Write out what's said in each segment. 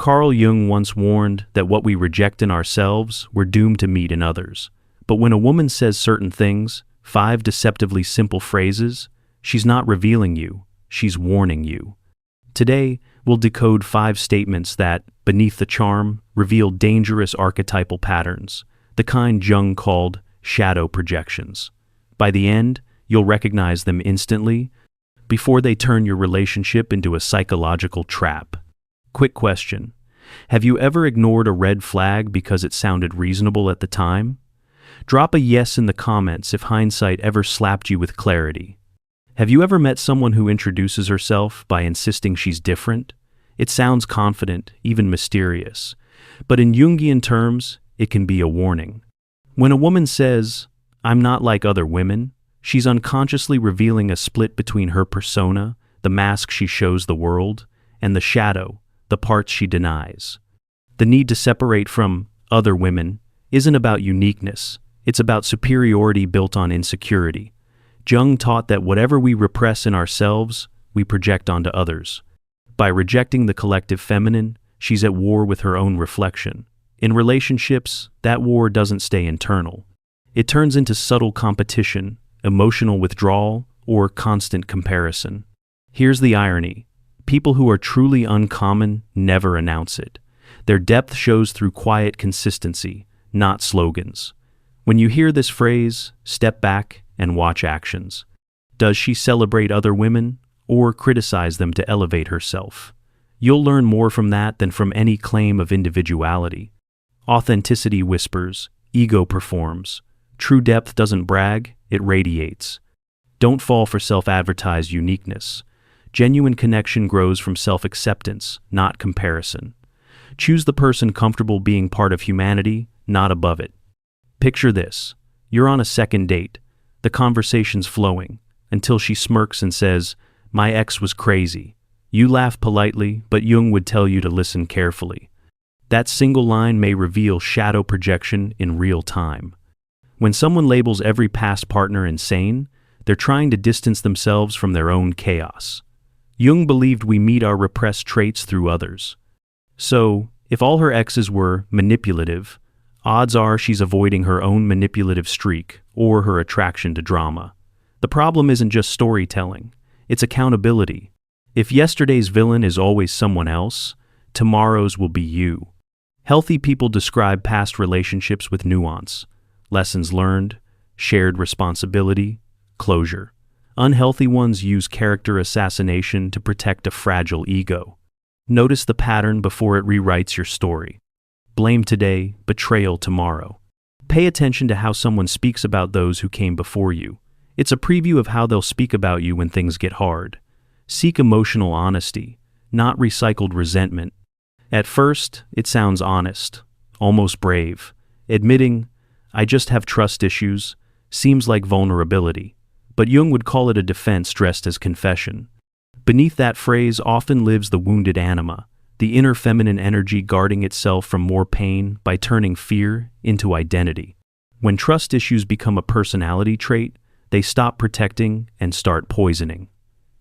Carl Jung once warned that what we reject in ourselves, we're doomed to meet in others. But when a woman says certain things, 5 deceptively simple phrases, she's not revealing you, she's warning you. Today, we'll decode 5 statements that, beneath the charm, reveal dangerous archetypal patterns, the kind Jung called shadow projections. By the end, you'll recognize them instantly, before they turn your relationship into a psychological trap. Quick question. Have you ever ignored a red flag because it sounded reasonable at the time? Drop a yes in the comments if hindsight ever slapped you with clarity. Have you ever met someone who introduces herself by insisting she's different? It sounds confident, even mysterious. But in Jungian terms, it can be a warning. When a woman says, "I'm not like other women," she's unconsciously revealing a split between her persona, the mask she shows the world, and the shadow, the parts she denies. The need to separate from other women isn't about uniqueness, it's about superiority built on insecurity. Jung taught that whatever we repress in ourselves, we project onto others. By rejecting the collective feminine, she's at war with her own reflection. In relationships, that war doesn't stay internal. It turns into subtle competition, emotional withdrawal, or constant comparison. Here's the irony. People who are truly uncommon never announce it. Their depth shows through quiet consistency, not slogans. When you hear this phrase, step back and watch actions. Does she celebrate other women or criticize them to elevate herself? You'll learn more from that than from any claim of individuality. Authenticity whispers, ego performs. True depth doesn't brag, it radiates. Don't fall for self-advertised uniqueness. Genuine connection grows from self-acceptance, not comparison. Choose the person comfortable being part of humanity, not above it. Picture this. You're on a second date. The conversation's flowing, until she smirks and says, "My ex was crazy." You laugh politely, but Jung would tell you to listen carefully. That single line may reveal shadow projection in real time. When someone labels every past partner insane, they're trying to distance themselves from their own chaos. Jung believed we meet our repressed traits through others. So, if all her exes were manipulative, odds are she's avoiding her own manipulative streak or her attraction to drama. The problem isn't just storytelling, it's accountability. If yesterday's villain is always someone else, tomorrow's will be you. Healthy people describe past relationships with nuance, lessons learned, shared responsibility, closure. Unhealthy ones use character assassination to protect a fragile ego. Notice the pattern before it rewrites your story. Blame today, betrayal tomorrow. Pay attention to how someone speaks about those who came before you. It's a preview of how they'll speak about you when things get hard. Seek emotional honesty, not recycled resentment. At first, it sounds honest, almost brave. Admitting, "I just have trust issues," seems like vulnerability. But Jung would call it a defense dressed as confession. Beneath that phrase often lives the wounded anima, the inner feminine energy guarding itself from more pain by turning fear into identity. When trust issues become a personality trait, they stop protecting and start poisoning.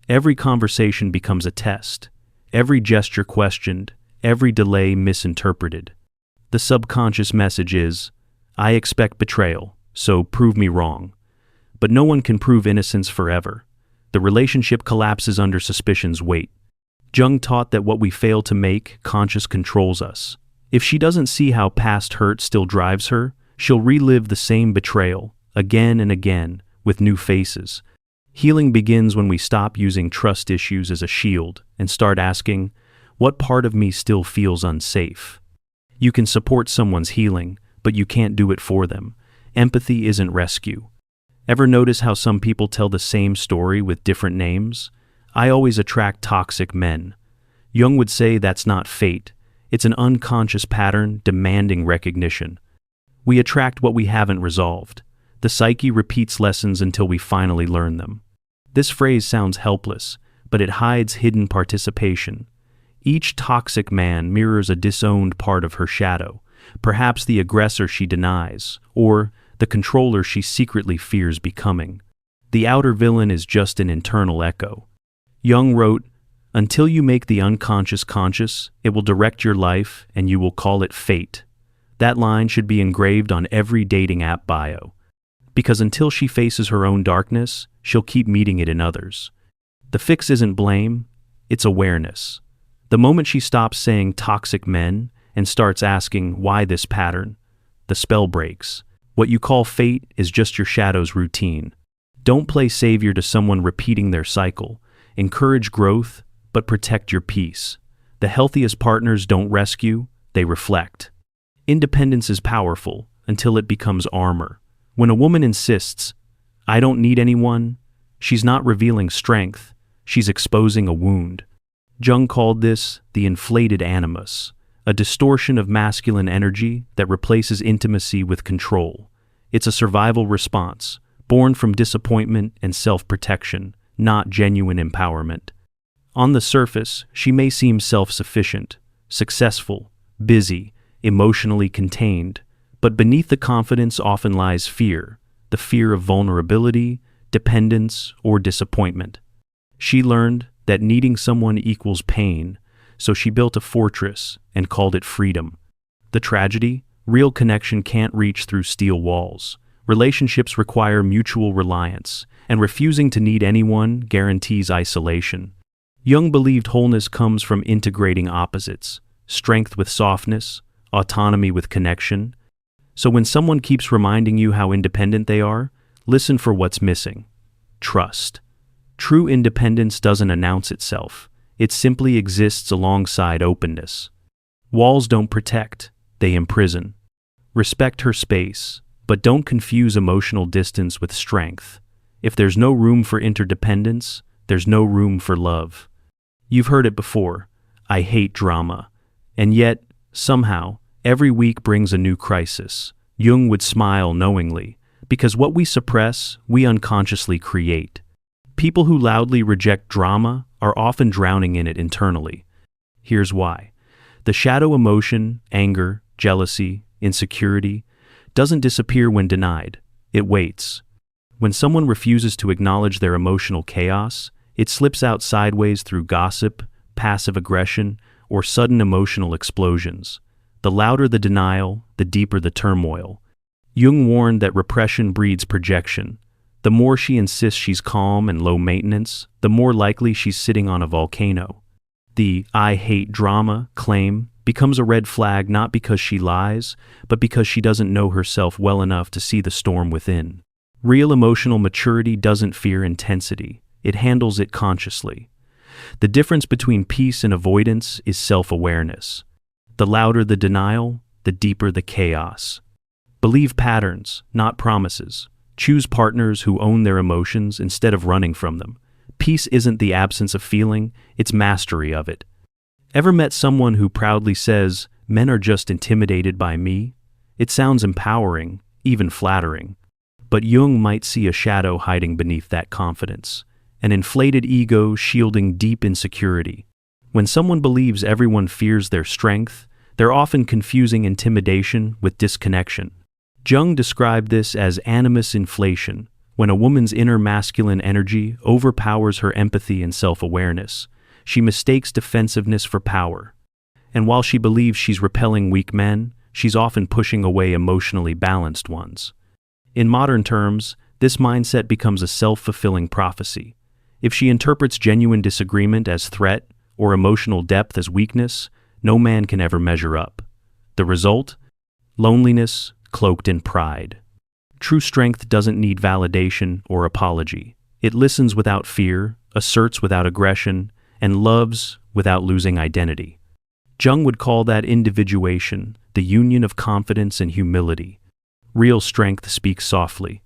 Every conversation becomes a test, every gesture questioned, every delay misinterpreted. The subconscious message is, "I expect betrayal, so prove me wrong." But no one can prove innocence forever. The relationship collapses under suspicion's weight. Jung taught that what we fail to make conscious controls us. If she doesn't see how past hurt still drives her, she'll relive the same betrayal, again and again, with new faces. Healing begins when we stop using trust issues as a shield and start asking, what part of me still feels unsafe? You can support someone's healing, but you can't do it for them. Empathy isn't rescue. Ever notice how some people tell the same story with different names? I always attract toxic men. Jung would say that's not fate. It's an unconscious pattern demanding recognition. We attract what we haven't resolved. The psyche repeats lessons until we finally learn them. This phrase sounds helpless, but it hides hidden participation. Each toxic man mirrors a disowned part of her shadow, perhaps the aggressor she denies, or the controller she secretly fears becoming. The outer villain is just an internal echo. Jung wrote, Until you make the unconscious conscious, it will direct your life and you will call it fate. That line should be engraved on every dating app bio. Because until she faces her own darkness, she'll keep meeting it in others. The fix isn't blame, it's awareness. The moment she stops saying toxic men and starts asking why this pattern, the spell breaks. What you call fate is just your shadow's routine. Don't play savior to someone repeating their cycle. Encourage growth, but protect your peace. The healthiest partners don't rescue, they reflect. Independence is powerful until it becomes armor. When a woman insists, "I don't need anyone," she's not revealing strength, she's exposing a wound. Jung called this the inflated animus, a distortion of masculine energy that replaces intimacy with control. It's a survival response, born from disappointment and self-protection, not genuine empowerment. On the surface, she may seem self-sufficient, successful, busy, emotionally contained, but beneath the confidence often lies fear, the fear of vulnerability, dependence, or disappointment. She learned that needing someone equals pain, so she built a fortress and called it freedom. The tragedy? Real connection can't reach through steel walls. Relationships require mutual reliance, and refusing to need anyone guarantees isolation. Jung believed wholeness comes from integrating opposites, strength with softness, autonomy with connection. So when someone keeps reminding you how independent they are, listen for what's missing. Trust. True independence doesn't announce itself. It simply exists alongside openness. Walls don't protect, they imprison. Respect her space, but don't confuse emotional distance with strength. If there's no room for interdependence, there's no room for love. You've heard it before, I hate drama. And yet, somehow, every week brings a new crisis. Jung would smile knowingly, because what we suppress, we unconsciously create. People who loudly reject drama are often drowning in it internally. Here's why. The shadow emotion, anger, jealousy, insecurity, doesn't disappear when denied. It waits. When someone refuses to acknowledge their emotional chaos, it slips out sideways through gossip, passive aggression, or sudden emotional explosions. The louder the denial, the deeper the turmoil. Jung warned that repression breeds projection. The more she insists she's calm and low maintenance, the more likely she's sitting on a volcano. The "I hate drama" claim becomes a red flag not because she lies, but because she doesn't know herself well enough to see the storm within. Real emotional maturity doesn't fear intensity, it handles it consciously. The difference between peace and avoidance is self-awareness. The louder the denial, the deeper the chaos. Believe patterns, not promises. Choose partners who own their emotions instead of running from them. Peace isn't the absence of feeling, it's mastery of it. Ever met someone who proudly says, "Men are just intimidated by me"? It sounds empowering, even flattering. But Jung might see a shadow hiding beneath that confidence, an inflated ego shielding deep insecurity. When someone believes everyone fears their strength, they're often confusing intimidation with disconnection. Jung described this as animus inflation, when a woman's inner masculine energy overpowers her empathy and self-awareness. She mistakes defensiveness for power. And while she believes she's repelling weak men, she's often pushing away emotionally balanced ones. In modern terms, this mindset becomes a self-fulfilling prophecy. If she interprets genuine disagreement as threat or emotional depth as weakness, no man can ever measure up. The result? Loneliness cloaked in pride. True strength doesn't need validation or apology. It listens without fear, asserts without aggression, and loves without losing identity. Jung would call that individuation, the union of confidence and humility. Real strength speaks softly.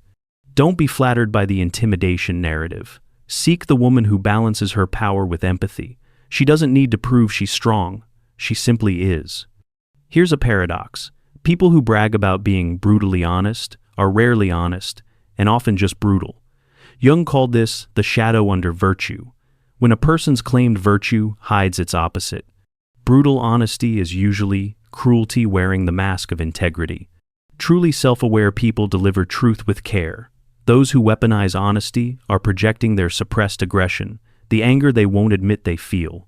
Don't be flattered by the intimidation narrative. Seek the woman who balances her power with empathy. She doesn't need to prove she's strong. She simply is. Here's a paradox. People who brag about being brutally honest are rarely honest, and often just brutal. Jung called this the shadow under virtue. When a person's claimed virtue hides its opposite. Brutal honesty is usually cruelty wearing the mask of integrity. Truly self-aware people deliver truth with care. Those who weaponize honesty are projecting their suppressed aggression, the anger they won't admit they feel.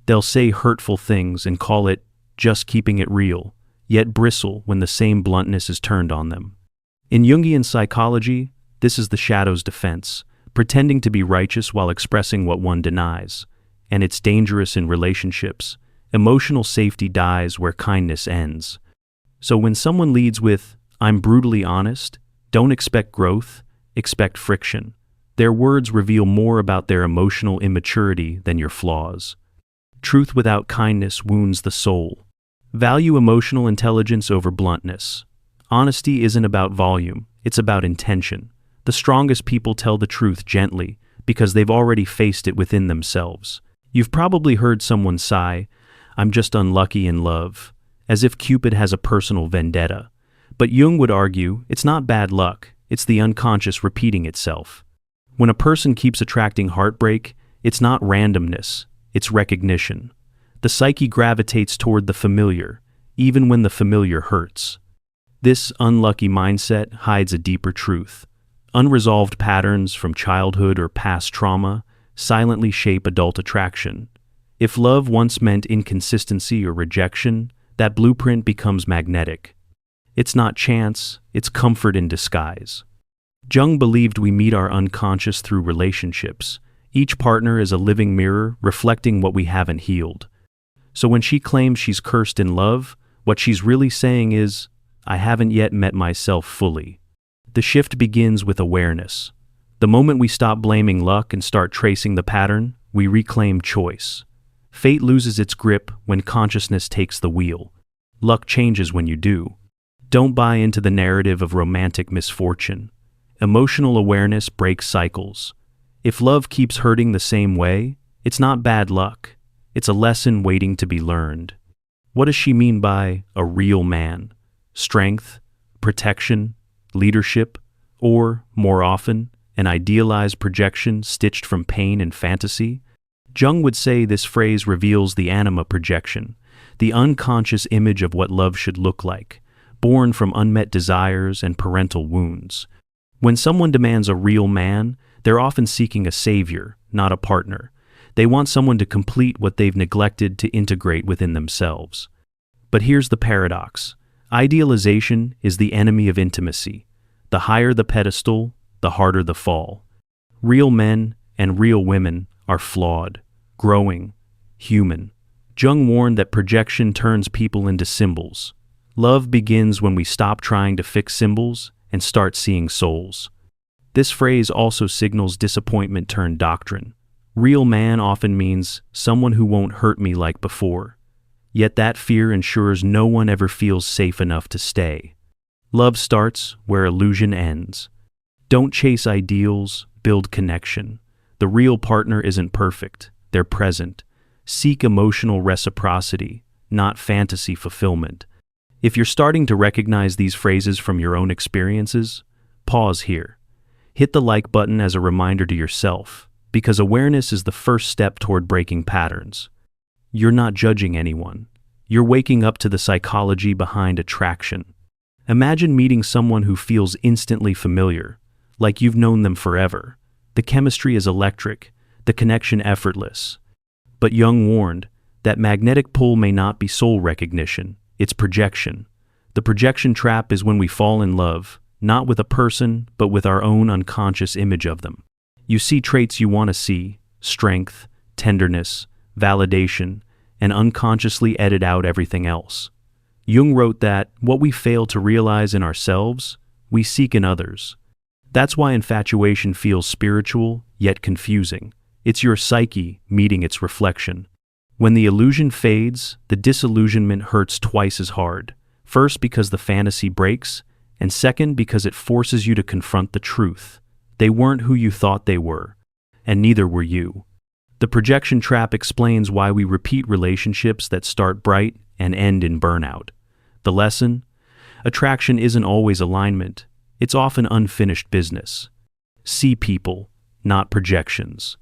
They'll say hurtful things and call it just keeping it real, yet bristle when the same bluntness is turned on them. In Jungian psychology, this is the shadow's defense, pretending to be righteous while expressing what one denies. And it's dangerous in relationships. Emotional safety dies where kindness ends. So when someone leads with, "I'm brutally honest," don't expect growth, expect friction. Their words reveal more about their emotional immaturity than your flaws. Truth without kindness wounds the soul. Value emotional intelligence over bluntness. Honesty isn't about volume, it's about intention. The strongest people tell the truth gently because they've already faced it within themselves. You've probably heard someone sigh, "I'm just unlucky in love," as if Cupid has a personal vendetta. But Jung would argue, it's not bad luck, it's the unconscious repeating itself. When a person keeps attracting heartbreak, it's not randomness, it's recognition. The psyche gravitates toward the familiar, even when the familiar hurts. This unlucky mindset hides a deeper truth. Unresolved patterns from childhood or past trauma silently shape adult attraction. If love once meant inconsistency or rejection, that blueprint becomes magnetic. It's not chance, it's comfort in disguise. Jung believed we meet our unconscious through relationships. Each partner is a living mirror reflecting what we haven't healed. So when she claims she's cursed in love, what she's really saying is, "I haven't yet met myself fully." The shift begins with awareness. The moment we stop blaming luck and start tracing the pattern, we reclaim choice. Fate loses its grip when consciousness takes the wheel. Luck changes when you do. Don't buy into the narrative of romantic misfortune. Emotional awareness breaks cycles. If love keeps hurting the same way, it's not bad luck. It's a lesson waiting to be learned. What does she mean by a real man? Strength, protection, leadership, or, more often, an idealized projection stitched from pain and fantasy? Jung would say this phrase reveals the anima projection, the unconscious image of what love should look like, born from unmet desires and parental wounds. When someone demands a real man, they're often seeking a savior, not a partner. They want someone to complete what they've neglected to integrate within themselves. But here's the paradox. Idealization is the enemy of intimacy. The higher the pedestal, the harder the fall. Real men and real women are flawed, growing, human. Jung warned that projection turns people into symbols. Love begins when we stop trying to fix symbols and start seeing souls. This phrase also signals disappointment turned doctrine. Real man often means someone who won't hurt me like before. Yet that fear ensures no one ever feels safe enough to stay. Love starts where illusion ends. Don't chase ideals, build connection. The real partner isn't perfect, they're present. Seek emotional reciprocity, not fantasy fulfillment. If you're starting to recognize these phrases from your own experiences, pause here. Hit the like button as a reminder to yourself, because awareness is the first step toward breaking patterns. You're not judging anyone. You're waking up to the psychology behind attraction. Imagine meeting someone who feels instantly familiar, like you've known them forever. The chemistry is electric, the connection effortless. But Jung warned that magnetic pull may not be soul recognition, it's projection. The projection trap is when we fall in love, not with a person, but with our own unconscious image of them. You see traits you want to see, strength, tenderness, validation, and unconsciously edit out everything else. Jung wrote that what we fail to realize in ourselves, we seek in others. That's why infatuation feels spiritual, yet confusing. It's your psyche meeting its reflection. When the illusion fades, the disillusionment hurts twice as hard. First, because the fantasy breaks, and second, because it forces you to confront the truth. They weren't who you thought they were, and neither were you. The projection trap explains why we repeat relationships that start bright and end in burnout. The lesson? Attraction isn't always alignment. It's often unfinished business. See people, not projections.